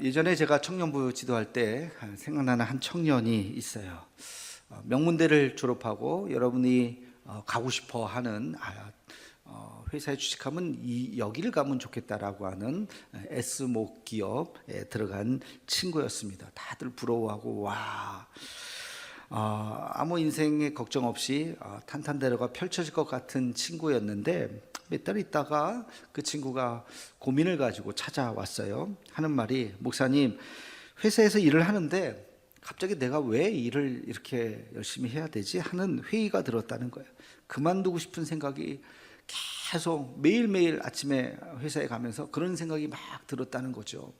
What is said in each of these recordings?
예전에 제가 청년부 지도할 때 생각나는 한 청년이 있어요. 명문대를 졸업하고 여러분이 가고 싶어 하는 회사에 취직하면 여기를 가면 좋겠다라고 하는 S모 기업에 들어간 친구였습니다. 다들 부러워하고 아무 인생에 걱정 없이 탄탄대로가 펼쳐질 것 같은 친구였는데 몇 달 있다가 그 친구가 고민을 가지고 찾아왔어요. 하는 말이, 목사님, 회사에서 일을 하는데 갑자기 내가 왜 일을 이렇게 열심히 해야 되지? 하는 회의가 들었다는 거예요. 그만두고 싶은 생각이 계속 매일매일 아침에 회사에 가면서 그런 생각이 막 들었다는 거죠.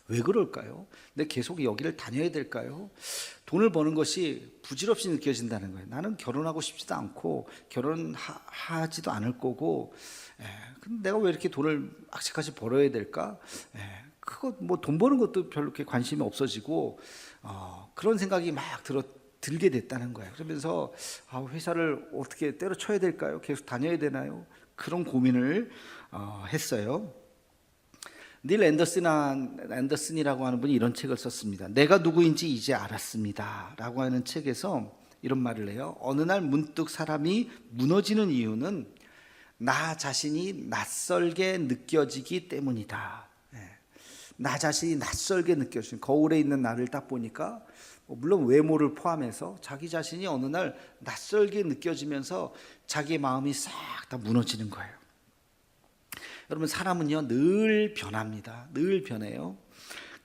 왜 그럴까요? 근데 계속 여기를 다녀야 될까요? 돈을 버는 것이 부질없이 느껴진다는 거예요. 나는 결혼하고 싶지도 않고 결혼하지도 않을 거고, 근데 내가 왜 이렇게 돈을 악착같이 벌어야 될까? 그거 뭐 돈 버는 것도 별로 그렇게 관심이 없어지고, 그런 생각이 막 들게 됐다는 거예요. 그러면서 회사를 어떻게 때려쳐야 될까요? 계속 다녀야 되나요? 그런 고민을 했어요. 닐 앤더슨이라고 하는 분이 이런 책을 썼습니다. 내가 누구인지 이제 알았습니다 라고 하는 책에서 이런 말을 해요. 어느 날 문득 사람이 무너지는 이유는 나 자신이 낯설게 느껴지기 때문이다. 나 자신이 낯설게 느껴지는, 거울에 있는 나를 딱 보니까 물론 외모를 포함해서 자기 자신이 어느 날 낯설게 느껴지면서 자기의 마음이 싹 다 무너지는 거예요. 여러분, 사람은요 늘 변합니다. 늘 변해요.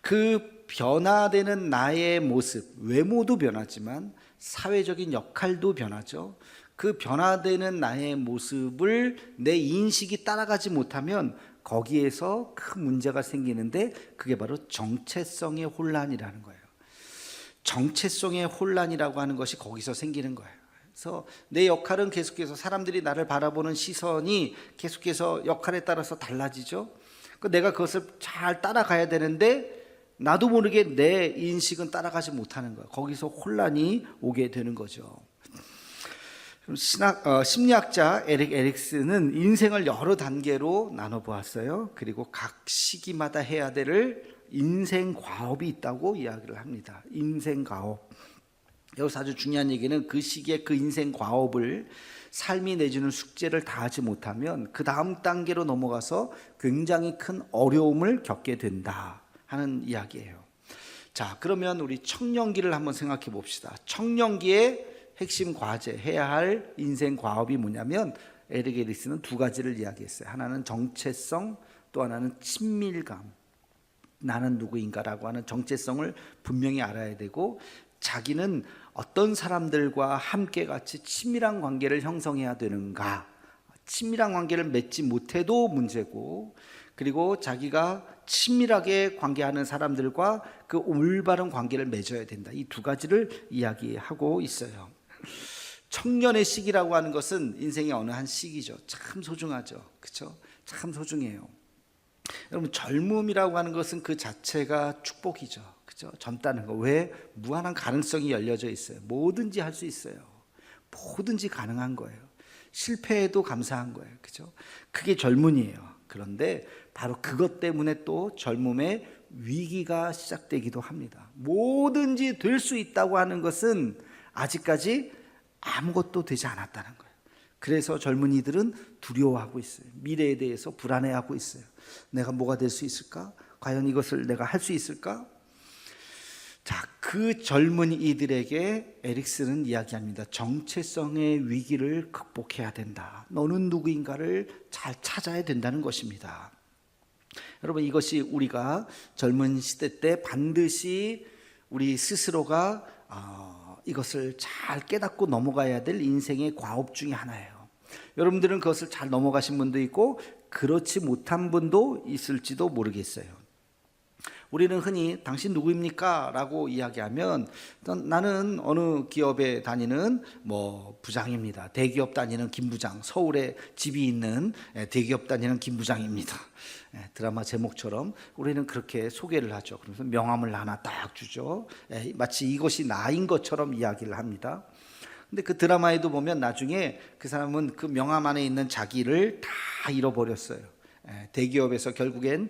그 변화되는 나의 모습, 외모도 변하지만 사회적인 역할도 변하죠. 그 변화되는 나의 모습을 내 인식이 따라가지 못하면 거기에서 큰 문제가 생기는데, 그게 바로 정체성의 혼란이라는 거예요. 정체성의 혼란이라고 하는 것이 거기서 생기는 거예요. 그래서 내 역할은 계속해서, 사람들이 나를 바라보는 시선이 계속해서 역할에 따라서 달라지죠. 내가 그것을 잘 따라가야 되는데 나도 모르게 내 인식은 따라가지 못하는 거예요. 거기서 혼란이 오게 되는 거죠. 심리학자 에릭 에릭슨은 인생을 여러 단계로 나눠 보았어요. 그리고 각 시기마다 해야 될 인생 과업이 있다고 이야기를 합니다. 인생 과업. 여기서 아주 중요한 얘기는 그 시기에 그 인생 과업을, 삶이 내주는 숙제를 다하지 못하면 그 다음 단계로 넘어가서 굉장히 큰 어려움을 겪게 된다 하는 이야기예요. 자, 그러면 우리 청년기를 한번 생각해 봅시다. 청년기의 핵심 과제, 해야 할 인생 과업이 뭐냐면, 에릭 에릭슨은 두 가지를 이야기했어요. 하나는 정체성, 또 하나는 친밀감. 나는 누구인가라고 하는 정체성을 분명히 알아야 되고, 자기는 어떤 사람들과 함께 같이 친밀한 관계를 형성해야 되는가, 친밀한 관계를 맺지 못해도 문제고, 그리고 자기가 친밀하게 관계하는 사람들과 그 올바른 관계를 맺어야 된다. 이 두 가지를 이야기하고 있어요. 청년의 시기라고 하는 것은 인생의 어느 한 시기죠. 참 소중하죠. 그렇죠? 참 소중해요. 여러분, 젊음이라고 하는 것은 그 자체가 축복이죠. 그죠? 젊다는 거. 왜? 무한한 가능성이 열려져 있어요. 뭐든지 할 수 있어요. 뭐든지 가능한 거예요. 실패해도 감사한 거예요. 그죠? 그게 젊은이에요. 그런데 바로 그것 때문에 또 젊음의 위기가 시작되기도 합니다. 뭐든지 될 수 있다고 하는 것은 아직까지 아무것도 되지 않았다는 거예요. 그래서 젊은이들은 두려워하고 있어요. 미래에 대해서 불안해하고 있어요. 내가 뭐가 될 수 있을까? 과연 이것을 내가 할 수 있을까? 자, 그 젊은이들에게 에릭슨은 이야기합니다. 정체성의 위기를 극복해야 된다. 너는 누구인가를 잘 찾아야 된다는 것입니다. 여러분, 이것이 우리가 젊은 시대 때 반드시 우리 스스로가 이것을 잘 깨닫고 넘어가야 될 인생의 과업 중에 하나예요. 여러분들은 그것을 잘 넘어가신 분도 있고 그렇지 못한 분도 있을지도 모르겠어요. 우리는 흔히 당신 누구입니까? 라고 이야기하면 나는 어느 기업에 다니는 뭐 부장입니다. 대기업 다니는 김 부장, 서울에 집이 있는 대기업 다니는 김 부장입니다. 드라마 제목처럼 우리는 그렇게 소개를 하죠. 그러면서 명함을 하나 딱 주죠. 마치 이것이 나인 것처럼 이야기를 합니다. 근데 그 드라마에도 보면 나중에 그 사람은 그 명함 안에 있는 자기를 다 잃어버렸어요. 대기업에서 결국엔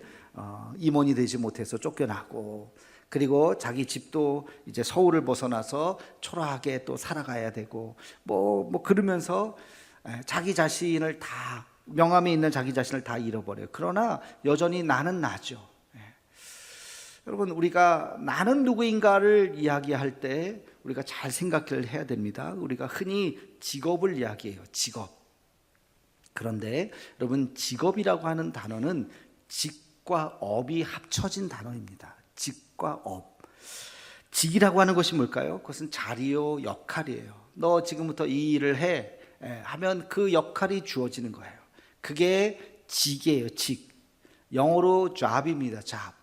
임원이 되지 못해서 쫓겨나고, 그리고 자기 집도 이제 서울을 벗어나서 초라하게 또 살아가야 되고 뭐 그러면서 자기 자신을 다, 명함에 있는 자기 자신을 다 잃어버려요. 그러나 여전히 나는 나죠. 여러분, 우리가 나는 누구인가를 이야기할 때 우리가 잘 생각을 해야 됩니다. 우리가 흔히 직업을 이야기해요. 직업. 그런데 여러분, 직업이라고 하는 단어는 직과 업이 합쳐진 단어입니다. 직과 업. 직이라고 하는 것이 뭘까요? 그것은 자리요, 역할이에요. 너 지금부터 이 일을 해 하면 그 역할이 주어지는 거예요. 그게 직이에요. 직. 영어로 job입니다. job.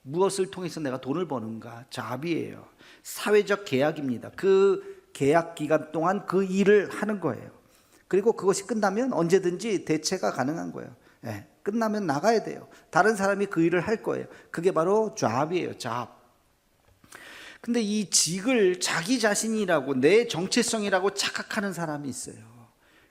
무엇을 통해서 내가 돈을 버는가? job이에요. 사회적 계약입니다. 그 계약 기간 동안 그 일을 하는 거예요. 그리고 그것이 끝나면 언제든지 대체가 가능한 거예요. 끝나면 나가야 돼요. 다른 사람이 그 일을 할 거예요. 그게 바로 job이에요. job. 근데 이 직을 자기 자신이라고, 내 정체성이라고 착각하는 사람이 있어요.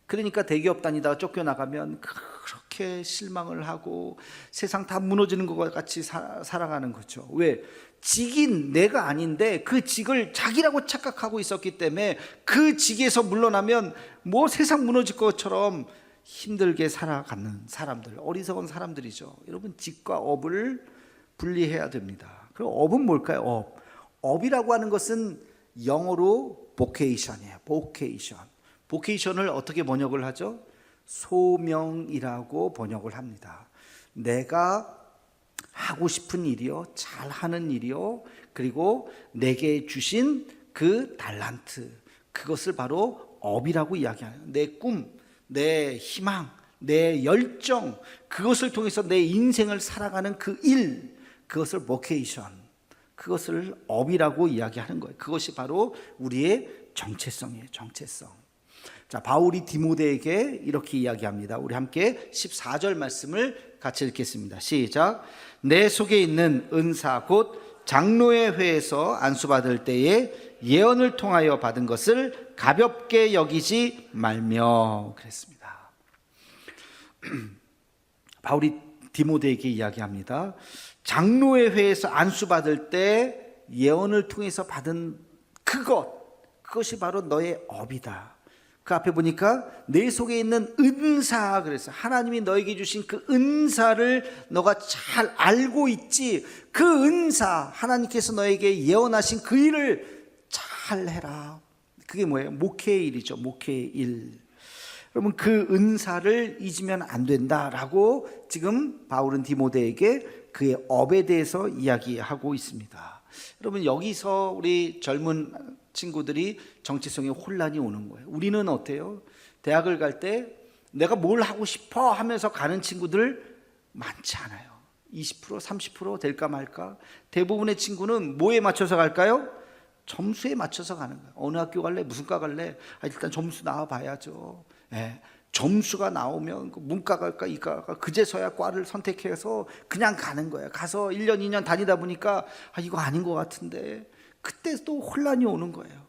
그러니까 대기업 다니다가 쫓겨나가면 그렇게 실망을 하고 세상 다 무너지는 것과 같이 살아가는 거죠. 왜? 직인 내가 아닌데 그 직을 자기라고 착각하고 있었기 때문에 그 직에서 물러나면 뭐 세상 무너질 것처럼 힘들게 살아가는 사람들, 어리석은 사람들이죠. 여러분, 직과 업을 분리해야 됩니다. 그럼 업은 뭘까요? 업. 업이라고 하는 것은 영어로 vocation이에요. vocation. vocation을 어떻게 번역을 하죠? 소명이라고 번역을 합니다. 내가 하고 싶은 일이요, 잘하는 일이요, 그리고 내게 주신 그 달란트, 그것을 바로 업이라고 이야기하는, 내 꿈, 내 희망, 내 열정, 그것을 통해서 내 인생을 살아가는 그 일, 그것을 vocation, 그것을 업이라고 이야기하는 거예요. 그것이 바로 우리의 정체성이에요. 정체성. 자, 바울이 디모데에게 이렇게 이야기합니다. 우리 함께 14절 말씀을 같이 읽겠습니다. 시작. 내 속에 있는 은사 곧 장로의 회에서 안수받을 때에 예언을 통하여 받은 것을 가볍게 여기지 말며, 그랬습니다. 바울이 디모데에게 이야기합니다. 장로의 회에서 안수받을 때 예언을 통해서 받은 그것이 바로 너의 업이다. 그 앞에 보니까 내 속에 있는 은사, 그래서 하나님이 너에게 주신 그 은사를 너가 잘 알고 있지. 그 은사, 하나님께서 너에게 예언하신 그 일을 잘 해라. 그게 뭐예요? 목회의 일이죠. 목회의 일. 여러분, 그 은사를 잊으면 안 된다라고 지금 바울은 디모데에게 그의 업에 대해서 이야기하고 있습니다. 여러분, 여기서 우리 젊은 친구들이 정체성에 혼란이 오는 거예요. 우리는 어때요? 대학을 갈 때 내가 뭘 하고 싶어 하면서 가는 친구들 많지 않아요. 20%, 30% 될까 말까? 대부분의 친구는 뭐에 맞춰서 갈까요? 점수에 맞춰서 가는 거예요. 어느 학교 갈래? 무슨 과 갈래? 일단 점수 나와 봐야죠. 점수가 나오면 문과 갈까 이과 갈까 그제서야 과를 선택해서 그냥 가는 거예요. 가서 1년 2년 다니다 보니까 이거 아닌 것 같은데, 그때 또 혼란이 오는 거예요.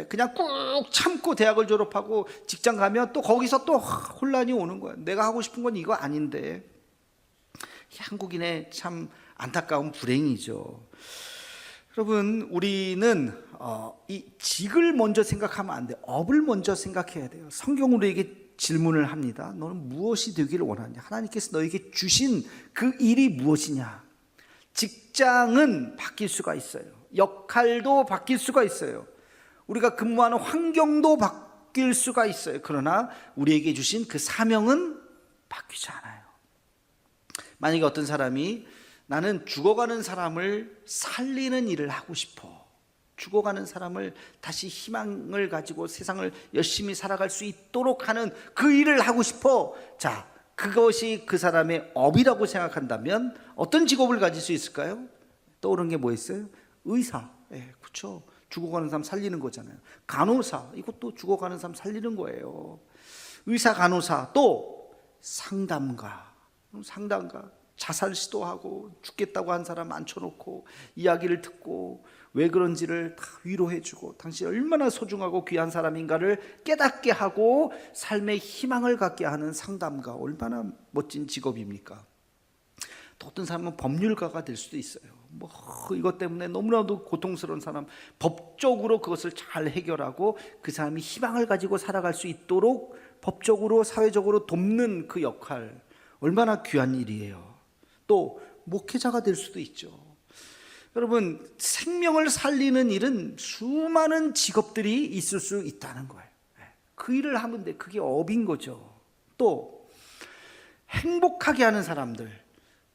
그냥 꾹 참고 대학을 졸업하고 직장 가면 또 거기서 또 혼란이 오는 거예요. 내가 하고 싶은 건 이거 아닌데. 한국인의 참 안타까운 불행이죠. 여러분, 우리는 이 직을 먼저 생각하면 안 돼요. 업을 먼저 생각해야 돼요. 성경은 우리에게 질문을 합니다. 너는 무엇이 되기를 원하냐? 하나님께서 너에게 주신 그 일이 무엇이냐? 직장은 바뀔 수가 있어요. 역할도 바뀔 수가 있어요. 우리가 근무하는 환경도 바뀔 수가 있어요. 그러나 우리에게 주신 그 사명은 바뀌지 않아요. 만약에 어떤 사람이 나는 죽어가는 사람을 살리는 일을 하고 싶어, 죽어가는 사람을 다시 희망을 가지고 세상을 열심히 살아갈 수 있도록 하는 그 일을 하고 싶어. 자, 그것이 그 사람의 업이라고 생각한다면 어떤 직업을 가질 수 있을까요? 떠오른 게 뭐 있어요? 의사. 예, 그렇죠. 죽어가는 사람 살리는 거잖아요. 간호사, 이것도 죽어가는 사람 살리는 거예요. 의사, 간호사, 또 상담가. 자살 시도하고 죽겠다고 한 사람 앉혀놓고 이야기를 듣고 왜 그런지를 다 위로해주고 당신이 얼마나 소중하고 귀한 사람인가를 깨닫게 하고 삶의 희망을 갖게 하는 상담가, 얼마나 멋진 직업입니까? 또 어떤 사람은 법률가가 될 수도 있어요. 뭐 이것 때문에 너무나도 고통스러운 사람, 법적으로 그것을 잘 해결하고 그 사람이 희망을 가지고 살아갈 수 있도록 법적으로 사회적으로 돕는 그 역할, 얼마나 귀한 일이에요. 또 목회자가 될 수도 있죠. 여러분, 생명을 살리는 일은 수많은 직업들이 있을 수 있다는 거예요. 그 일을 하면 돼. 그게 업인 거죠. 또 행복하게 하는 사람들,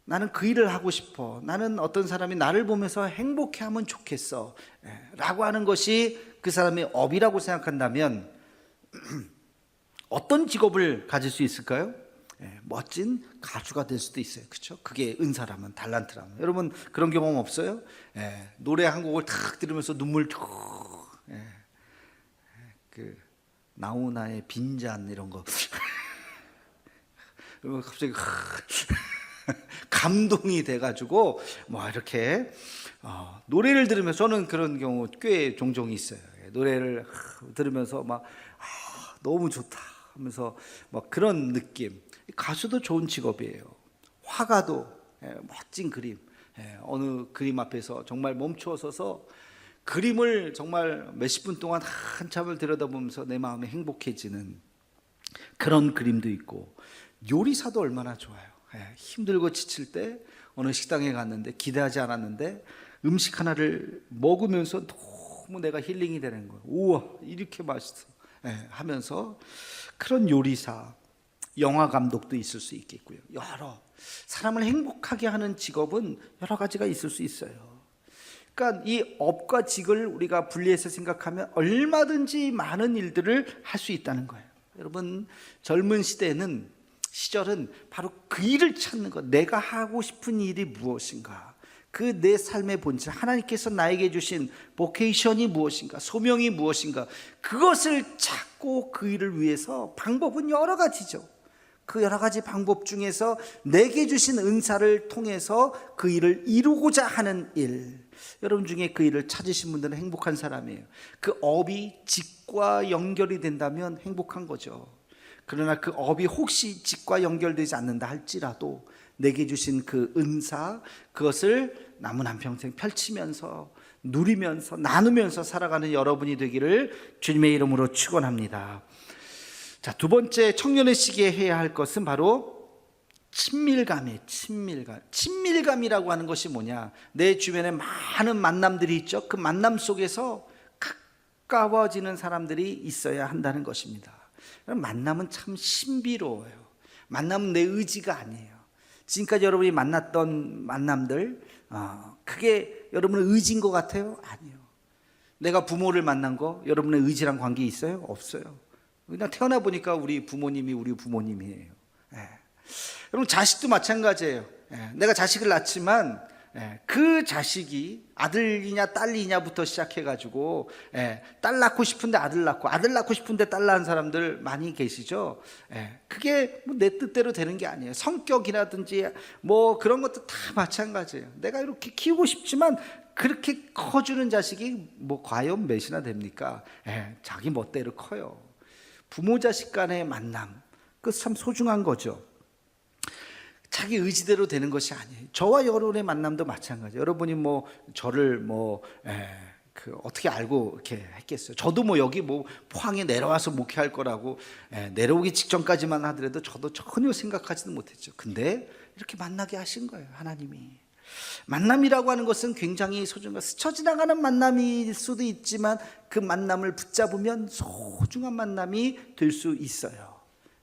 나는 그 일을 하고 싶어, 나는 어떤 사람이 나를 보면서 행복해하면 좋겠어 라고 하는 것이 그 사람의 업이라고 생각한다면 어떤 직업을 가질 수 있을까요? 멋진 가수가 될 수도 있어요. 그렇죠? 그게 은사라면, 달란트라면. 여러분 그런 경험 없어요? 노래 한 곡을 탁 들으면서 눈물 쭉, 그 나훈아의 빈잔 이런 거 그러면 갑자기 감동이 돼가지고 뭐 이렇게 노래를 들으면서, 저는 그런 경우 꽤 종종 있어요. 노래를 들으면서 막 너무 좋다 하면서 막 그런 느낌. 가수도 좋은 직업이에요. 화가도 멋진 그림, 어느 그림 앞에서 정말 멈추어서서 그림을 정말 몇십 분 동안 한참을 들여다보면서 내 마음이 행복해지는 그런 그림도 있고, 요리사도 얼마나 좋아요. 힘들고 지칠 때 어느 식당에 갔는데 기대하지 않았는데 음식 하나를 먹으면서 너무 내가 힐링이 되는 거예요. 우와, 이렇게 맛있어 하면서. 그런 요리사, 영화 감독도 있을 수 있겠고요. 여러 사람을 행복하게 하는 직업은 여러 가지가 있을 수 있어요. 그러니까 이 업과 직을 우리가 분리해서 생각하면 얼마든지 많은 일들을 할 수 있다는 거예요. 여러분, 젊은 시절은 바로 그 일을 찾는 것, 내가 하고 싶은 일이 무엇인가, 그 내 삶의 본질, 하나님께서 나에게 주신 보케이션이 무엇인가, 소명이 무엇인가, 그것을 찾고 그 일을 위해서 방법은 여러 가지죠. 그 여러 가지 방법 중에서 내게 주신 은사를 통해서 그 일을 이루고자 하는 일, 여러분 중에 그 일을 찾으신 분들은 행복한 사람이에요. 그 업이 직과 연결이 된다면 행복한 거죠. 그러나 그 업이 혹시 직과 연결되지 않는다 할지라도 내게 주신 그 은사, 그것을 남은 한평생 펼치면서 누리면서 나누면서 살아가는 여러분이 되기를 주님의 이름으로 축원합니다. 자, 두 번째 청년의 시기에 해야 할 것은 바로 친밀감이에요. 친밀감이라고 하는 것이 뭐냐? 내 주변에 많은 만남들이 있죠. 그 만남 속에서 가까워지는 사람들이 있어야 한다는 것입니다. 만남은 참 신비로워요. 만남은 내 의지가 아니에요. 지금까지 여러분이 만났던 만남들, 그게 여러분의 의지인 것 같아요? 아니요. 내가 부모를 만난 거 여러분의 의지랑 관계 있어요? 없어요. 그냥 태어나 보니까 우리 부모님이에요. 여러분, 자식도 마찬가지예요. 내가 자식을 낳지만 그 자식이 아들이냐 딸이냐부터 시작해가지고 딸 낳고 싶은데 아들 낳고, 아들 낳고 싶은데 딸 낳은 사람들 많이 계시죠. 그게 뭐 내 뜻대로 되는 게 아니에요. 성격이라든지 뭐 그런 것도 다 마찬가지예요. 내가 이렇게 키우고 싶지만 그렇게 커주는 자식이 뭐 과연 몇이나 됩니까? 자기 멋대로 커요. 부모 자식 간의 만남, 그 참 소중한 거죠. 자기 의지대로 되는 것이 아니에요. 저와 여러분의 만남도 마찬가지예요. 여러분이 뭐 저를 어떻게 알고 이렇게 했겠어요? 저도 뭐 여기 뭐 포항에 내려와서 목회할 거라고 내려오기 직전까지만 하더라도 저도 전혀 생각하지도 못했죠. 근데 이렇게 만나게 하신 거예요, 하나님이. 만남이라고 하는 것은 굉장히 소중한, 스쳐 지나가는 만남일 수도 있지만 그 만남을 붙잡으면 소중한 만남이 될 수 있어요.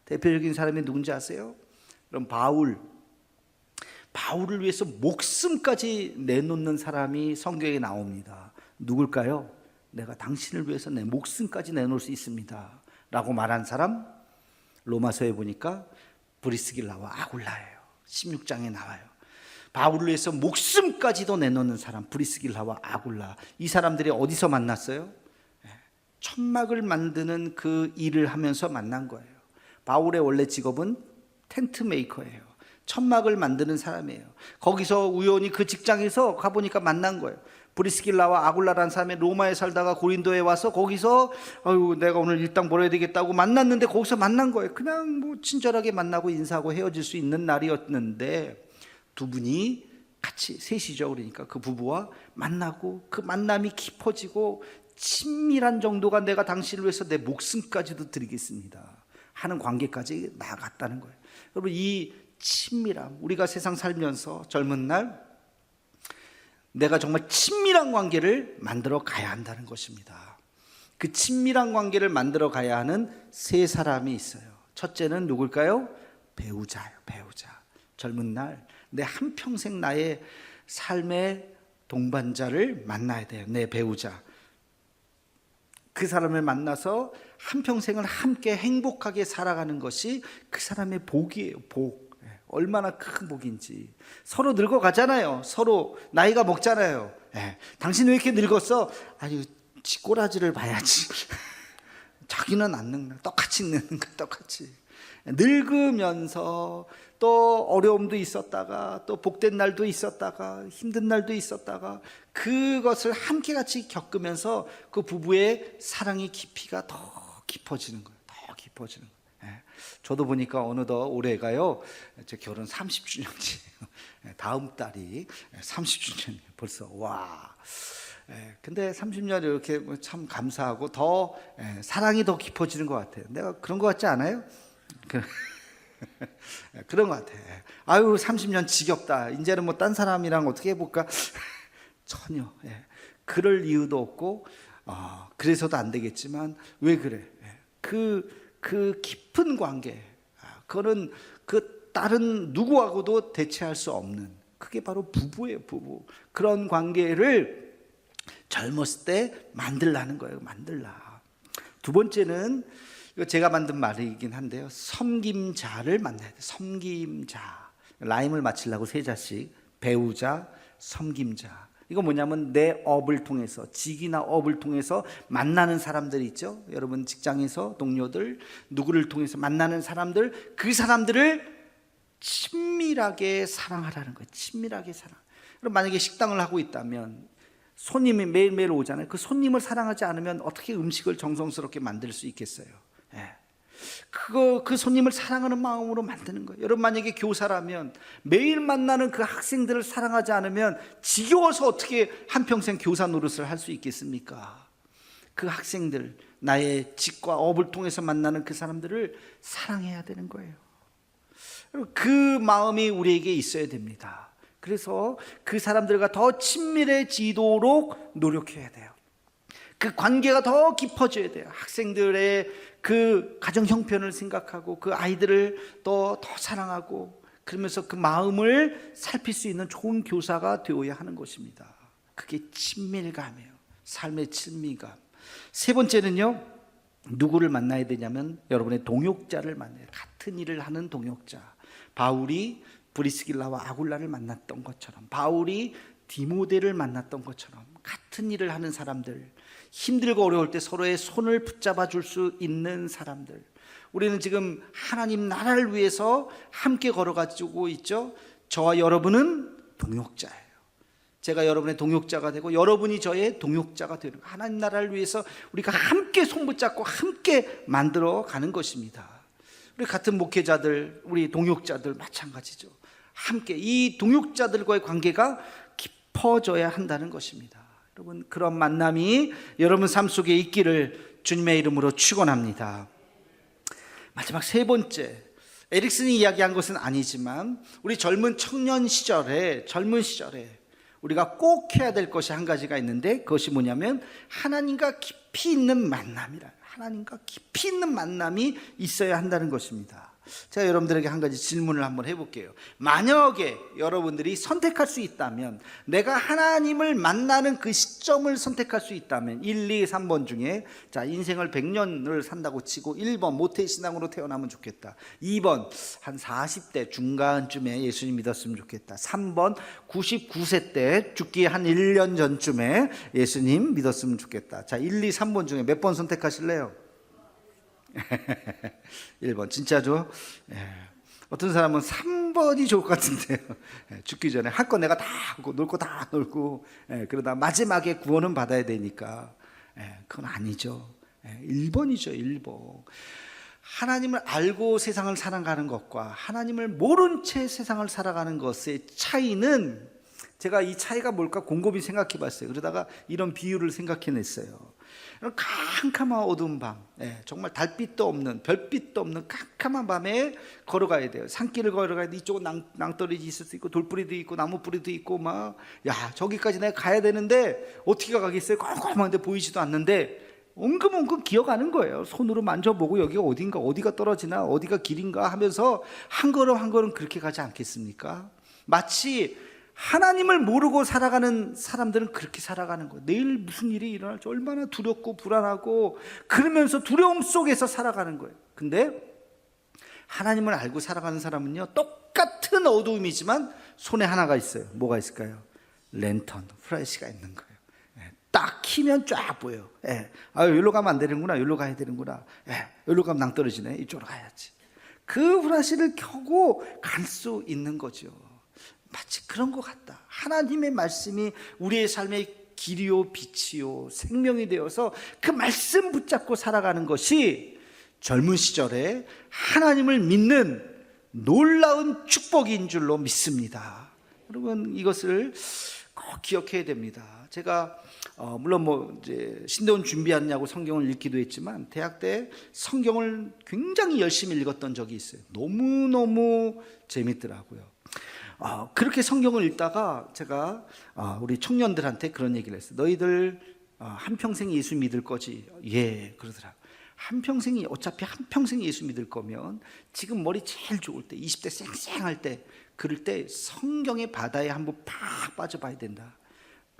대표적인 사람이 누군지 아세요? 그럼 바울을 위해서 목숨까지 내놓는 사람이 성경에 나옵니다. 누굴까요? 내가 당신을 위해서 내 목숨까지 내놓을 수 있습니다 라고 말한 사람, 로마서에 보니까 브리스길라와 아굴라예요. 16장에 나와요. 바울을 위해서 목숨까지도 내놓는 사람, 브리스길라와 아굴라. 이 사람들이 어디서 만났어요? 천막을 만드는 그 일을 하면서 만난 거예요. 바울의 원래 직업은 텐트 메이커예요. 천막을 만드는 사람이에요. 거기서 우연히 그 직장에서 가보니까 만난 거예요. 브리스길라와 아굴라라는 사람이 로마에 살다가 고린도에 와서 거기서 내가 오늘 일당 벌어야 되겠다고 만났는데 거기서 만난 거예요. 그냥 뭐 친절하게 만나고 인사하고 헤어질 수 있는 날이었는데 두 분이 같이 셋이죠. 그러니까 그 부부와 만나고 그 만남이 깊어지고 친밀한 정도가 내가 당신을 위해서 내 목숨까지도 드리겠습니다 하는 관계까지 나아갔다는 거예요. 여러분, 이 친밀함, 우리가 세상 살면서 젊은 날 내가 정말 친밀한 관계를 만들어 가야 한다는 것입니다. 그 친밀한 관계를 만들어 가야 하는 세 사람이 있어요. 첫째는 누굴까요? 배우자예요. 배우자. 젊은 날 내 한평생 나의 삶의 동반자를 만나야 돼요. 내 배우자. 그 사람을 만나서 한평생을 함께 행복하게 살아가는 것이 그 사람의 복이에요. 복. 얼마나 큰 복인지. 서로 늙어가잖아요. 서로 나이가 먹잖아요. 당신 왜 이렇게 늙었어? 아니, 지 꼬라지를 봐야지. 자기는 안 늙는, 똑같이 늙는 거 똑같이. 늙으면서 또 어려움도 있었다가 또 복된 날도 있었다가 힘든 날도 있었다가 그것을 함께 같이 겪으면서 그 부부의 사랑의 깊이가 더 깊어지는 거예요. 더 깊어지는 거예요. 저도 보니까 어느덧 올해가요, 제 결혼 30주년이에요. 다음 달이 30주년이에요. 벌써. 와. 근데 30년 이렇게 참 감사하고 더 사랑이 더 깊어지는 것 같아요. 내가 그런 것 같지 않아요? 그런 것 같아. 아유, 30년 지겹다. 이제는 뭐 딴 사람이랑 어떻게 해볼까? 전혀. 그럴 이유도 없고, 그래서도 안 되겠지만, 왜 그래? 그 깊은 관계, 그거는 그 다른 누구하고도 대체할 수 없는, 그게 바로 부부예요, 부부. 그런 관계를 젊었을 때 만들라는 거예요, 만들라. 두 번째는, 이거 제가 만든 말이긴 한데요, 섬김자를 만나야 돼요. 섬김자. 라임을 맞추려고 세 자씩. 배우자, 섬김자. 이거 뭐냐면 내 업을 통해서, 직이나 업을 통해서 만나는 사람들이 있죠. 여러분 직장에서 동료들, 누구를 통해서 만나는 사람들, 그 사람들을 친밀하게 사랑하라는 거예요. 친밀하게 사랑. 그럼 만약에 식당을 하고 있다면 손님이 매일매일 오잖아요. 그 손님을 사랑하지 않으면 어떻게 음식을 정성스럽게 만들 수 있겠어요? 그 손님을 사랑하는 마음으로 만드는 거예요. 여러분 만약에 교사라면 매일 만나는 그 학생들을 사랑하지 않으면 지겨워서 어떻게 한평생 교사 노릇을 할 수 있겠습니까? 그 학생들, 나의 직과 업을 통해서 만나는 그 사람들을 사랑해야 되는 거예요. 그 마음이 우리에게 있어야 됩니다. 그래서 그 사람들과 더 친밀해지도록 노력해야 돼요. 그 관계가 더 깊어져야 돼요. 학생들의 그 가정 형편을 생각하고 그 아이들을 더 사랑하고, 그러면서 그 마음을 살필 수 있는 좋은 교사가 되어야 하는 것입니다. 그게 친밀감이에요. 삶의 친밀감. 세 번째는요, 누구를 만나야 되냐면 여러분의 동역자를 만나요. 같은 일을 하는 동역자. 바울이 브리스길라와 아굴라를 만났던 것처럼, 바울이 디모데를 만났던 것처럼 같은 일을 하는 사람들, 힘들고 어려울 때 서로의 손을 붙잡아 줄 수 있는 사람들. 우리는 지금 하나님 나라를 위해서 함께 걸어가지고 있죠. 저와 여러분은 동역자예요. 제가 여러분의 동역자가 되고 여러분이 저의 동역자가 되는, 하나님 나라를 위해서 우리가 함께 손 붙잡고 함께 만들어 가는 것입니다. 우리 같은 목회자들, 우리 동역자들 마찬가지죠. 함께 이 동역자들과의 관계가 깊어져야 한다는 것입니다. 여러분, 그런 만남이 여러분 삶 속에 있기를 주님의 이름으로 축원합니다. 마지막 세 번째, 에릭슨이 이야기한 것은 아니지만 우리 젊은 시절에 우리가 꼭 해야 될 것이 한 가지가 있는데, 그것이 뭐냐면 하나님과 깊이 있는 만남이라. 하나님과 깊이 있는 만남이 있어야 한다는 것입니다. 제가 여러분들에게 한 가지 질문을 한번 해볼게요. 만약에 여러분들이 선택할 수 있다면, 내가 하나님을 만나는 그 시점을 선택할 수 있다면 1, 2, 3번 중에, 자, 인생을 100년을 산다고 치고 1번 모태신앙으로 태어나면 좋겠다, 2번 한 40대 중간쯤에 예수님 믿었으면 좋겠다, 3번 99세 때 죽기 한 1년 전쯤에 예수님 믿었으면 좋겠다. 자, 1, 2, 3번 중에 몇 번 선택하실래요? 1번 진짜죠? 어떤 사람은 3번이 좋을 것 같은데요. 죽기 전에 할 거 내가 다 하고 놀 거 다 놀고, 그러다 마지막에 구원은 받아야 되니까. 그건 아니죠. 1번이죠. 1번. 하나님을 알고 세상을 살아가는 것과 하나님을 모른 채 세상을 살아가는 것의 차이는, 제가 이 차이가 뭘까 곰곰이 생각해 봤어요. 그러다가 이런 비유를 생각해냈어요. 캄캄한 어두운 밤, 정말 달빛도 없는, 별빛도 없는 캄캄한 밤에 걸어가야 돼요. 산길을 걸어가야 돼. 이쪽은 낭떠러지 있을 수 있고 돌뿌리도 있고 나무뿌리도 있고 막, 야, 저기까지 내가 가야 되는데 어떻게 가겠어요? 깜깜한데 보이지도 않는데 엉금엉금 기어가는 거예요. 손으로 만져보고 여기가 어딘가, 어디가 떨어지나, 어디가 길인가 하면서 한 걸음 한 걸음 그렇게 가지 않겠습니까? 마치 하나님을 모르고 살아가는 사람들은 그렇게 살아가는 거예요. 내일 무슨 일이 일어날지 얼마나 두렵고 불안하고, 그러면서 두려움 속에서 살아가는 거예요. 근데 하나님을 알고 살아가는 사람은요, 똑같은 어두움이지만 손에 하나가 있어요. 뭐가 있을까요? 랜턴, 플래시가 있는 거예요. 딱 키면 쫙 보여요. 여기로 가면 안 되는구나, 여기로 가야 되는구나, 여기로 가면 낭떠러지네, 이쪽으로 가야지. 그 플래시를 켜고 갈 수 있는 거죠. 마치 그런 것 같다. 하나님의 말씀이 우리의 삶의 길이요 빛이요 생명이 되어서 그 말씀 붙잡고 살아가는 것이 젊은 시절에 하나님을 믿는 놀라운 축복인 줄로 믿습니다. 여러분, 이것을 꼭 기억해야 됩니다. 제가 물론 이제 신대원 준비하느냐고 성경을 읽기도 했지만, 대학 때 성경을 굉장히 열심히 읽었던 적이 있어요. 너무너무 재밌더라고요. 그렇게 성경을 읽다가 제가 우리 청년들한테 그런 얘기를 했어요. 너희들 한평생 예수 믿을 거지? 예, 그러더라고요. 한평생이, 어차피 한평생 예수 믿을 거면 지금 머리 제일 좋을 때, 20대 쌩쌩할 때, 그럴 때 성경의 바다에 한번 팍 빠져봐야 된다.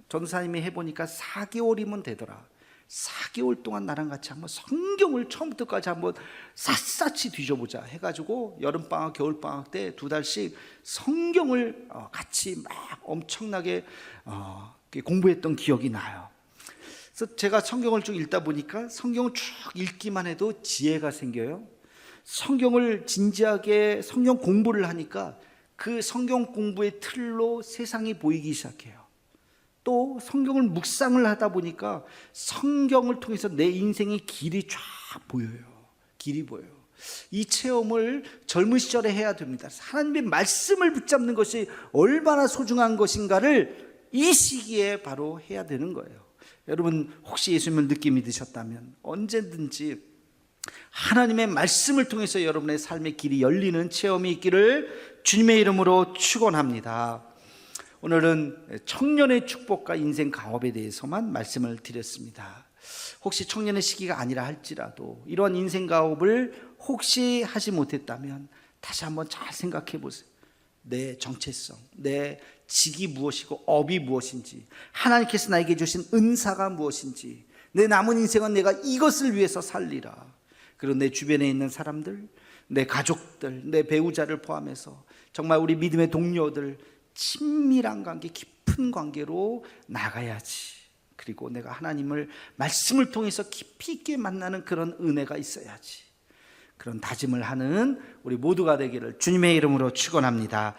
전사님이 해보니까 4개월이면 되더라. 4개월 동안 나랑 같이 한번 성경을 처음부터까지 한번 샅샅이 뒤져보자 해가지고 여름방학, 겨울방학 때 2달씩 성경을 같이 막 엄청나게 공부했던 기억이 나요. 그래서 제가 성경을 쭉 읽다 보니까 성경을 쭉 읽기만 해도 지혜가 생겨요. 성경을 진지하게 성경 공부를 하니까 그 성경 공부의 틀로 세상이 보이기 시작해요. 또 성경을 묵상을 하다 보니까 성경을 통해서 내 인생의 길이 쫙 보여요. 길이 보여요. 이 체험을 젊은 시절에 해야 됩니다. 하나님의 말씀을 붙잡는 것이 얼마나 소중한 것인가를 이 시기에 바로 해야 되는 거예요. 여러분, 혹시 예수님을 늦게 믿으셨다면 언제든지 하나님의 말씀을 통해서 여러분의 삶의 길이 열리는 체험이 있기를 주님의 이름으로 축원합니다. 오늘은 청년의 축복과 인생 가업에 대해서만 말씀을 드렸습니다. 혹시 청년의 시기가 아니라 할지라도 이러한 인생 가업을 혹시 하지 못했다면 다시 한번 잘 생각해 보세요. 내 정체성, 내 직이 무엇이고 업이 무엇인지, 하나님께서 나에게 주신 은사가 무엇인지, 내 남은 인생은 내가 이것을 위해서 살리라. 그리고 내 주변에 있는 사람들, 내 가족들, 내 배우자를 포함해서 정말 우리 믿음의 동료들, 친밀한 관계, 깊은 관계로 나가야지. 그리고 내가 하나님을 말씀을 통해서 깊이 있게 만나는 그런 은혜가 있어야지. 그런 다짐을 하는 우리 모두가 되기를 주님의 이름으로 축원합니다.